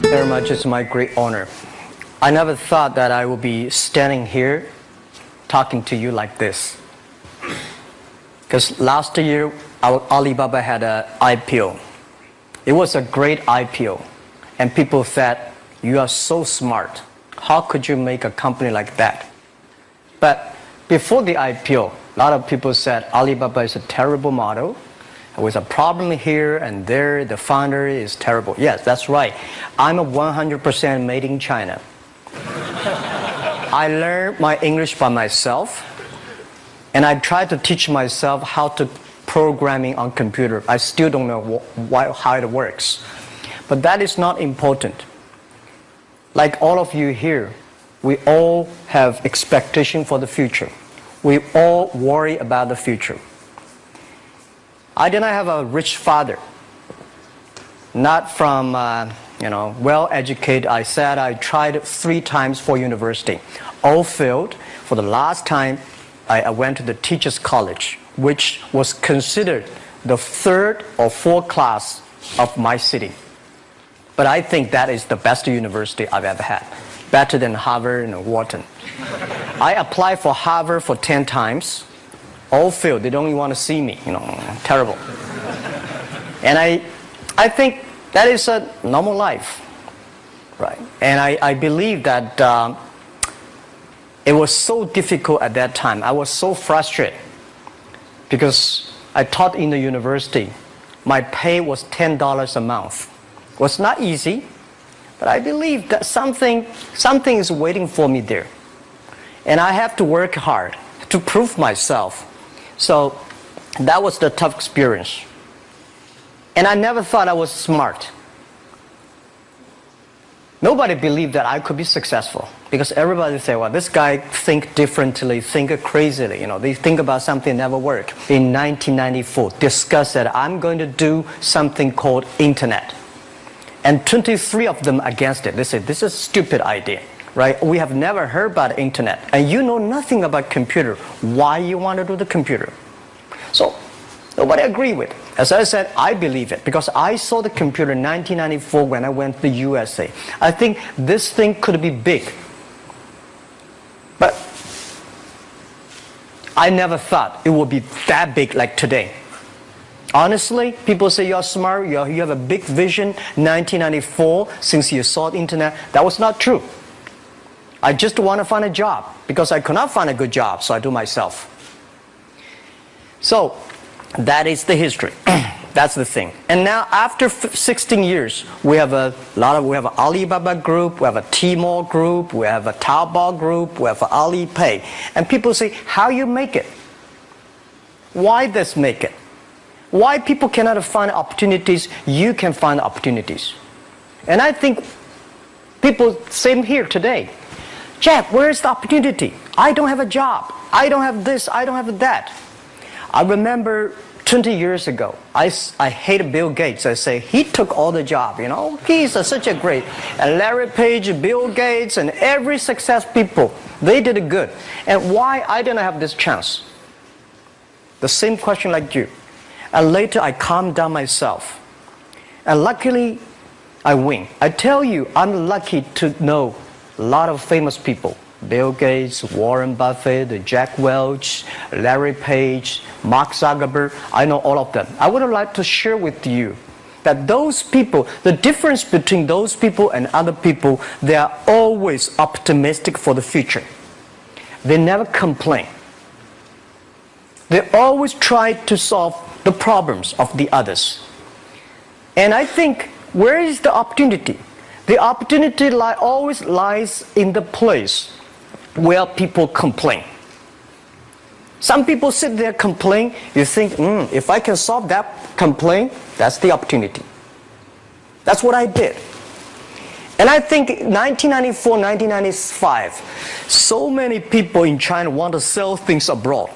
Very much. It's my great honor. I never thought that I would be standing here talking to you like this. Because last year, our Alibaba had an IPO. It was a great IPO. And people said, you are so smart. How could you make a company like that? But before the IPO, a lot of people said Alibaba is a terrible model. With a problem here and there, the founder is terrible. Yes, that's right. I'm a 100% made in China. I learned my English by myself, and I tried to teach myself how to programming on computer. I still don't know how it works. But that is not important. Like all of you here, we all have expectation for the future. We all worry about the future. I did not have a rich father, not from, well-educated. I said I tried 3 times for university. All failed. For the last time, I went to the teacher's college, which was considered the 3rd or 4th class of my city. But I think that is the best university I've ever had, better than Harvard and Wharton. I applied for Harvard for 10 times. All failed. They don't even want to see me. Terrible. And I think that is a normal life, right? And I believe that it was so difficult at that time. I was so frustrated because I taught in the university. My pay was $10 a month. It was not easy, but I believe that something is waiting for me there. And I have to work hard to prove myself. So that was the tough experience. And I never thought I was smart. Nobody believed that I could be successful because everybody say, well, this guy think differently, think crazily. They think about something never work. In 1994, discussed that I'm going to do something called internet. And 23 of them against it. They said, this is a stupid idea. Right? We have never heard about internet, and you know nothing about computer. Why you want to do the computer? So nobody agreed with it. As I said, I believe it because I saw the computer in 1994 when I went to the USA. I think this thing could be big. But I never thought it would be that big like today. Honestly, people say you're smart, you have a big vision. 1994, since you saw the internet, that was not true. I just want to find a job because I could not find a good job, so I do myself. So that is the history. That's the thing. And now after 16 years, we have an Alibaba group, we have a Tmall group, we have a Taobao group, we have an Alipay. And people say, how you make it? Why this make it? Why people cannot find opportunities, you can find opportunities. And I think people, same here today. Jack, where is the opportunity? I don't have a job. I don't have this. I don't have that. I remember 20 years ago, I hated Bill Gates. I say, he took all the job, He's such a great. And Larry Page, Bill Gates, and every success people, they did it good. And why I didn't have this chance? The same question like you. And later I calmed down myself. And luckily, I win. I tell you, I'm lucky to know a lot of famous people. Bill Gates, Warren Buffett, Jack Welch, Larry Page, Mark Zuckerberg. I know all of them. I would like to share with you that those people, the difference between those people and other people, they are always optimistic for the future. They never complain. They always try to solve the problems of the others. And I think, where is the opportunity? The opportunity always lies in the place where people complain. Some people sit there complain. You think, if I can solve that complaint, that's the opportunity. That's what I did. And I think 1994, 1995, so many people in China want to sell things abroad.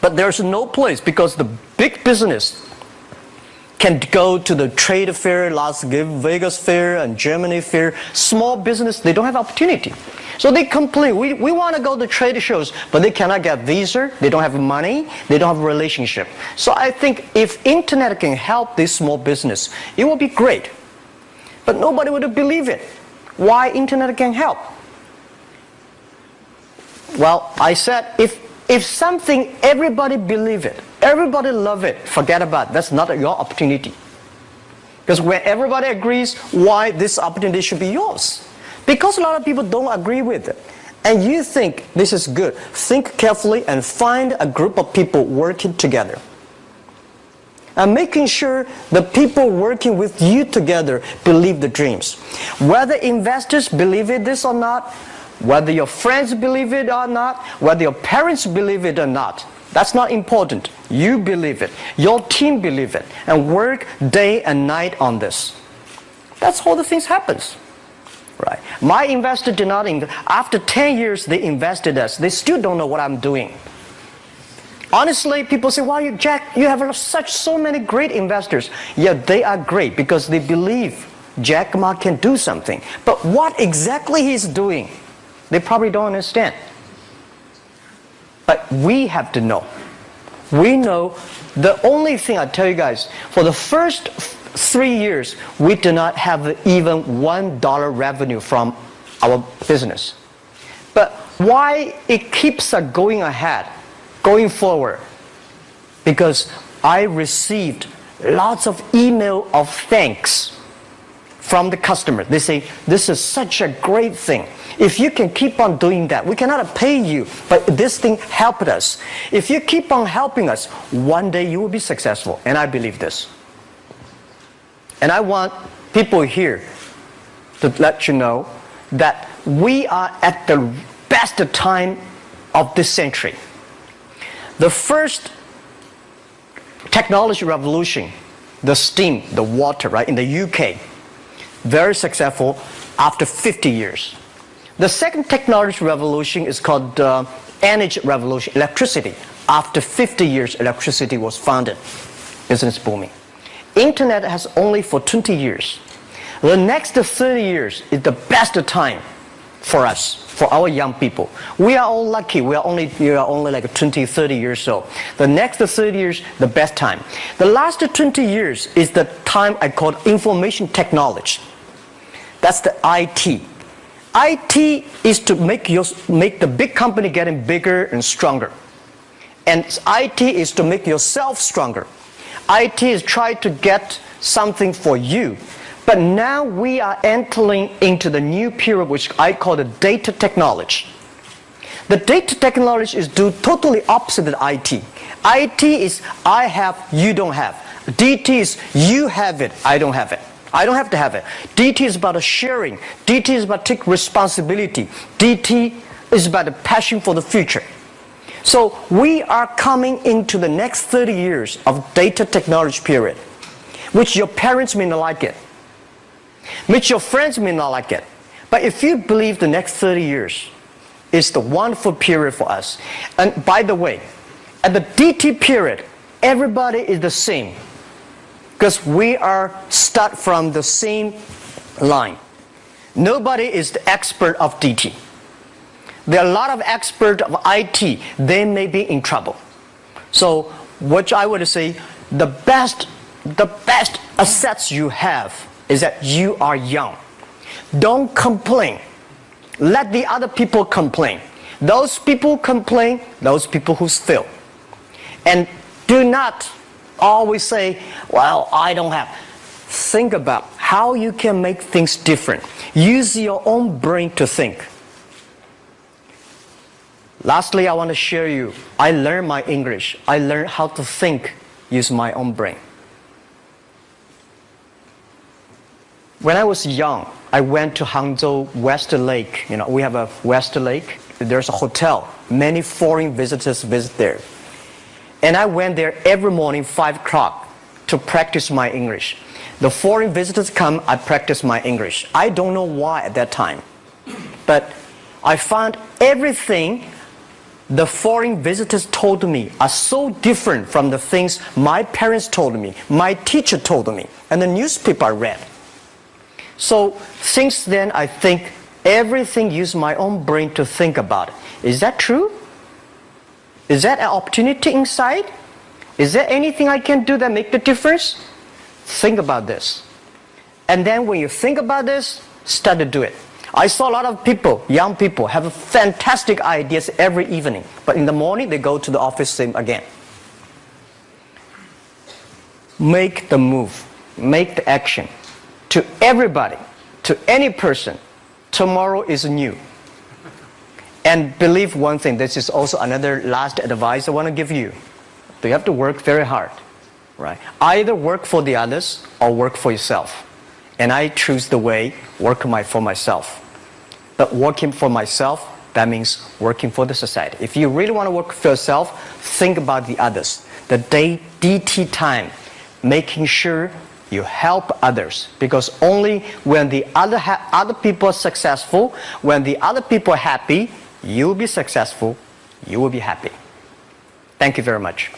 But there's no place because the big business can go to the trade fair, Las Vegas fair, and Germany fair. Small business, they don't have opportunity. So they complain, we want to go to trade shows, but they cannot get visa, they don't have money, they don't have a relationship. So I think if internet can help this small business, it will be great. but nobody would believe it. Why internet can help? Well, I said, if something, everybody believe it, everybody love it, forget about it. That's not your opportunity. Because when everybody agrees, why this opportunity should be yours? Because a lot of people don't agree with it. And you think this is good. Think carefully and find a group of people working together. And making sure the people working with you together believe the dreams. Whether investors believe it this or not, whether your friends believe it or not, whether your parents believe it or not, that's not important. You believe it. Your team believe it. And work day and night on this. That's how the things happens. Right. My investor did not invest. After 10 years, they invested us. They still don't know what I'm doing. Honestly, people say, "Why, Jack, you have so many great investors." Yeah, they are great because they believe Jack Ma can do something. But what exactly he's doing, they probably don't understand. But we have to know. We know the only thing I tell you guys, for the first 3 years, we do not have even $1 revenue from our business. But why it keeps us going ahead, going forward? Because I received lots of email of thanks from the customer. They say, "This is such a great thing. If you can keep on doing that, we cannot pay you, but this thing helped us. If you keep on helping us, one day you will be successful." And I believe this. And I want people here to let you know that we are at the best time of this century. The first technology revolution, the steam, the water, right, in the UK, very successful after 50 years. The second technology revolution is called energy revolution, electricity. After 50 years, electricity was founded, business booming. Internet has only for 20 years. The next 30 years is the best time for us, for our young people. We are all lucky. We are only like 20, 30 years old. The next 30 years, the best time. The last 20 years is the time I call information technology. That's the IT. IT is to make the big company getting bigger and stronger. And IT is to make yourself stronger. IT is trying to get something for you. But now we are entering into the new period, which I call the data technology. The data technology is do totally opposite of IT. IT is I have, you don't have. DT is you have it, I don't have it. I don't have to have it. DT is about sharing. DT is about taking responsibility. DT is about the passion for the future. So we are coming into the next 30 years of data technology period, which your parents may not like it, which your friends may not like it. But if you believe the next 30 years is the wonderful period for us. And by the way, at the DT period, everybody is the same. Because we are start from the same line. Nobody is the expert of DT. There are a lot of experts of IT. They may be in trouble. So what I would say, the best assets you have is that you are young. Don't complain. Let the other people complain. Those people complain, those people who fail. And do not always say, "Well, I don't have." Think about how you can make things different. Use your own brain to think. Lastly, I want to share you, I learned my English. I learned how to think, use my own brain. When I was young, I went to Hangzhou West Lake. You know, we have a West Lake. There's a hotel. Many foreign visitors visit there. And I went there every morning, 5 o'clock, to practice my English. The foreign visitors come, I practice my English. I don't know why at that time. But I found everything the foreign visitors told me are so different from the things my parents told me, my teacher told me, and the newspaper I read. So since then, I think everything use my own brain to think about it. Is that true? Is that an opportunity inside? Is there anything I can do that make the difference? Think about this. And then when you think about this, start to do it. I saw a lot of people, young people, have fantastic ideas every evening. But in the morning, they go to the office same again. Make the move. Make the action. To everybody, to any person, tomorrow is new. And believe one thing, this is also another last advice I want to give you. You have to work very hard. Right? Either work for the others or work for yourself. And I choose the way, work for myself. But working for myself, that means working for the society. If you really want to work for yourself, think about the others. The DT time, making sure you help others. Because only when the other people are successful, when the other people are happy, you will be successful, you will be happy. Thank you very much.